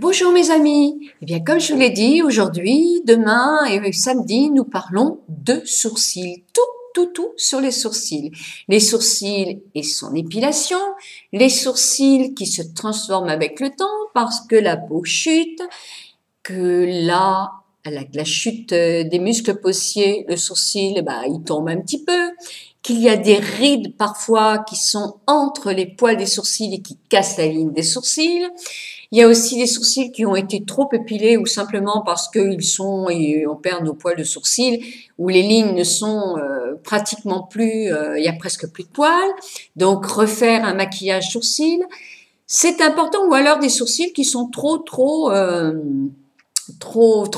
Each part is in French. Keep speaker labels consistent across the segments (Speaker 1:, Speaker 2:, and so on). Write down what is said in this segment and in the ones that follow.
Speaker 1: Bonjour mes amis. Eh bien, comme je vous l'ai dit, aujourd'hui, demain et samedi, nous parlons de sourcils. Tout sur les sourcils. Les sourcils et son épilation, les sourcils qui se transforment avec le temps parce que la peau chute, que là, avec la chute des muscles paussiers, le sourcil, il tombe un petit peu, qu'il y a des rides parfois qui sont entre les poils des sourcils et qui cassent la ligne des sourcils. Il y a aussi des sourcils qui ont été trop épilés ou simplement parce qu'ils sont et on perd nos poils de sourcils où les lignes ne sont pratiquement plus, il y a presque plus de poils. Donc refaire un maquillage sourcil, c'est important. Ou alors des sourcils qui sont trop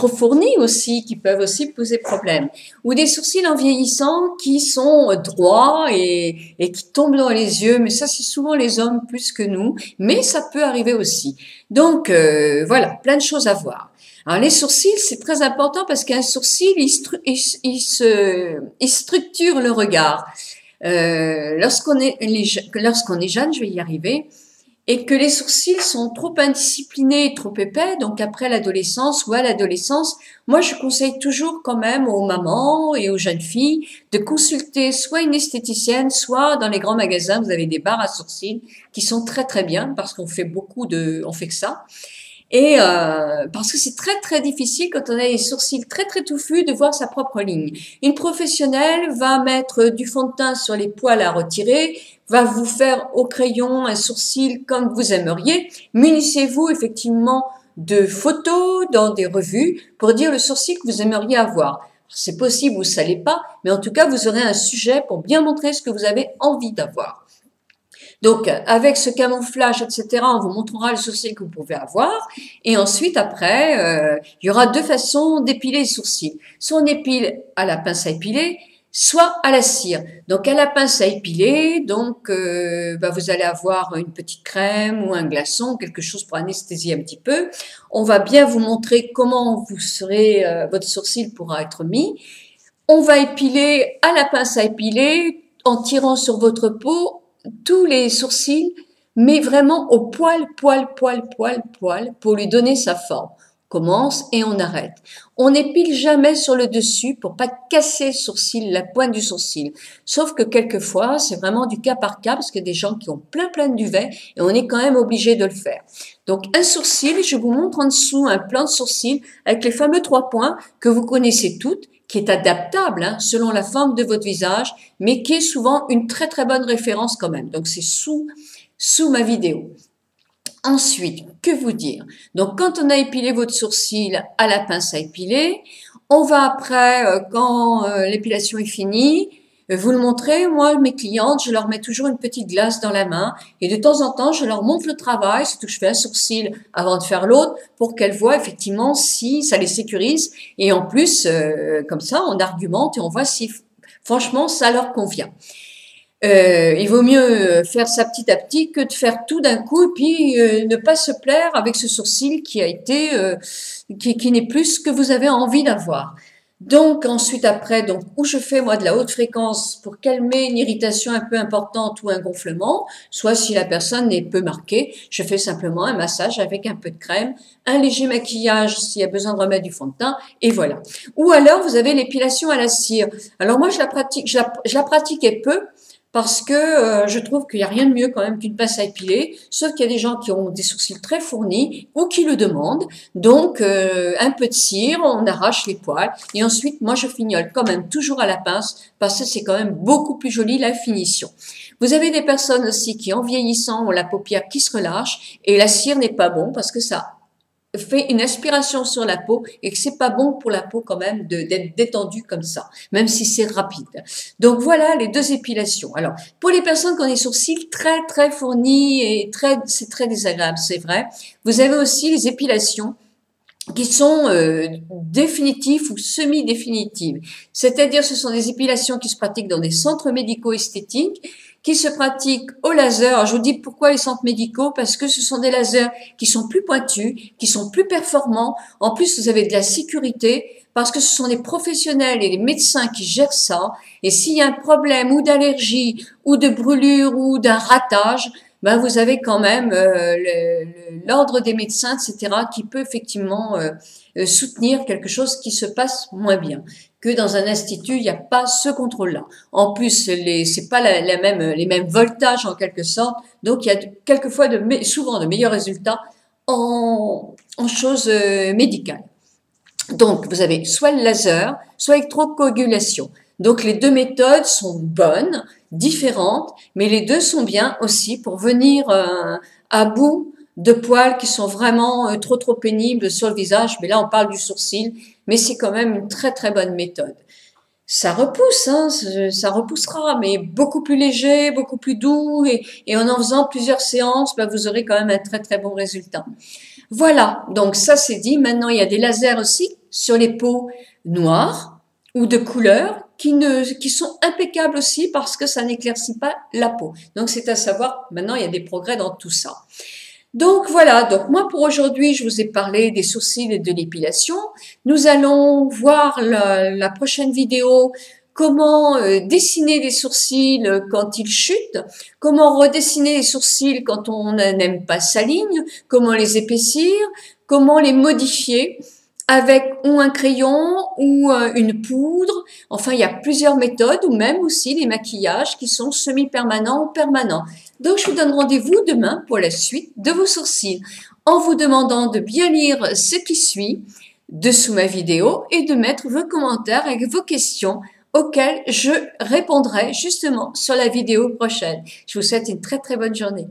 Speaker 1: fournis aussi, qui peuvent aussi poser problème. Ou des sourcils en vieillissant qui sont droits et qui tombent dans les yeux. Mais ça, c'est souvent les hommes plus que nous. Mais ça peut arriver aussi. Donc, voilà, plein de choses à voir. Alors, les sourcils, c'est très important parce qu'un sourcil, il structure le regard. Lorsqu'on est jeune, je vais y arriver, et que les sourcils sont trop indisciplinés, trop épais, donc après l'adolescence ou à l'adolescence, moi je conseille toujours quand même aux mamans et aux jeunes filles de consulter soit une esthéticienne, soit dans les grands magasins, vous avez des barres à sourcils qui sont très bien parce qu'on fait on fait que ça. Et parce que c'est très difficile quand on a les sourcils très touffus de voir sa propre ligne. Une professionnelle va mettre du fond de teint sur les poils à retirer, va vous faire au crayon un sourcil comme vous aimeriez. Munissez-vous effectivement de photos dans des revues pour dire le sourcil que vous aimeriez avoir. C'est possible ou ça l'est pas, mais en tout cas vous aurez un sujet pour bien montrer ce que vous avez envie d'avoir. Donc, avec ce camouflage, etc., on vous montrera le sourcil que vous pouvez avoir. Et ensuite, après, il y aura deux façons d'épiler les sourcils. Soit on épile à la pince à épiler, soit à la cire. Donc, à la pince à épiler, donc vous allez avoir une petite crème ou un glaçon, quelque chose pour anesthésier un petit peu. On va bien vous montrer comment votre sourcil pourra être mis. On va épiler à la pince à épiler en tirant sur votre peau tous les sourcils, mais vraiment au poil, pour lui donner sa forme. On commence et on arrête. On n'épile jamais sur le dessus pour pas casser le sourcil, la pointe du sourcil. Sauf que quelquefois, c'est vraiment du cas par cas parce qu'il y a des gens qui ont plein de duvet et on est quand même obligé de le faire. Donc, un sourcil, je vous montre en dessous un plan de sourcil avec les fameux 3 points que vous connaissez toutes, qui est adaptable selon la forme de votre visage, mais qui est souvent une très bonne référence quand même. Donc, c'est sous ma vidéo. Ensuite, que vous dire? Donc, quand on a épilé votre sourcil à la pince à épiler, on va après, quand l'épilation est finie, vous le montrer. Moi, mes clientes, je leur mets toujours une petite glace dans la main et de temps en temps, je leur montre le travail, surtout que je fais un sourcil avant de faire l'autre pour qu'elles voient effectivement si ça les sécurise et en plus, comme ça, on argumente et on voit si franchement ça leur convient. Il vaut mieux faire ça petit à petit que de faire tout d'un coup et puis ne pas se plaire avec ce sourcil qui a été qui n'est plus ce que vous avez envie d'avoir. Donc ensuite après, donc où je fais moi de la haute fréquence pour calmer une irritation un peu importante ou un gonflement, soit si la personne est peu marquée, je fais simplement un massage avec un peu de crème, un léger maquillage s'il y a besoin de remettre du fond de teint et voilà. Ou alors vous avez l'épilation à la cire. Alors moi je la pratiquais peu. Parce que je trouve qu'il n'y a rien de mieux quand même qu'une pince à épiler, sauf qu'il y a des gens qui ont des sourcils très fournis ou qui le demandent. Donc, un peu de cire, on arrache les poils et ensuite, moi, je fignole quand même toujours à la pince parce que c'est quand même beaucoup plus joli la finition. Vous avez des personnes aussi qui, en vieillissant, ont la paupière qui se relâche et la cire n'est pas bon parce que ça fait une aspiration sur la peau et que c'est pas bon pour la peau quand même d'être détendue comme ça, même si c'est rapide. Donc voilà les deux épilations. Alors pour les personnes qui ont des sourcils très fournis et c'est très désagréable, c'est vrai. Vous avez aussi les épilations qui sont définitives ou semi-définitives. C'est-à-dire ce sont des épilations qui se pratiquent dans des centres médicaux esthétiques, qui se pratiquent au laser. Alors, je vous dis pourquoi les centres médicaux, parce que ce sont des lasers qui sont plus pointus, qui sont plus performants. En plus, vous avez de la sécurité parce que ce sont les professionnels et les médecins qui gèrent ça. Et s'il y a un problème ou d'allergie ou de brûlure ou d'un ratage, ben vous avez quand même l'ordre des médecins, etc., qui peut effectivement soutenir quelque chose qui se passe moins bien. Que dans un institut, il n'y a pas ce contrôle-là. En plus, c'est pas les mêmes voltages en quelque sorte, donc il y a quelquefois souvent de meilleurs résultats en choses médicales. Donc, vous avez soit le laser, soit l'électrocoagulation. Donc, les deux méthodes sont bonnes, différentes, mais les deux sont bien aussi pour venir à bout de poils qui sont vraiment trop pénibles sur le visage. Mais là, on parle du sourcil, mais c'est quand même une très très bonne méthode. Ça repousse, hein, ça repoussera, mais beaucoup plus léger, beaucoup plus doux, et en faisant plusieurs séances, ben, vous aurez quand même un très très bon résultat. Voilà, donc ça c'est dit. Maintenant, il y a des lasers aussi sur les peaux noires ou de couleur qui sont impeccables aussi parce que ça n'éclaircit pas la peau. Donc c'est à savoir, maintenant il y a des progrès dans tout ça. Donc voilà, donc moi pour aujourd'hui, je vous ai parlé des sourcils et de l'épilation. Nous allons voir la prochaine vidéo, comment dessiner des sourcils quand ils chutent, comment redessiner les sourcils quand on n'aime pas sa ligne, comment les épaissir, comment les modifier avec ou un crayon ou une poudre. Enfin, il y a plusieurs méthodes ou même aussi des maquillages qui sont semi-permanents ou permanents. Donc, je vous donne rendez-vous demain pour la suite de vos sourcils en vous demandant de bien lire ce qui suit dessous ma vidéo et de mettre vos commentaires avec vos questions auxquelles je répondrai justement sur la vidéo prochaine. Je vous souhaite une très très bonne journée.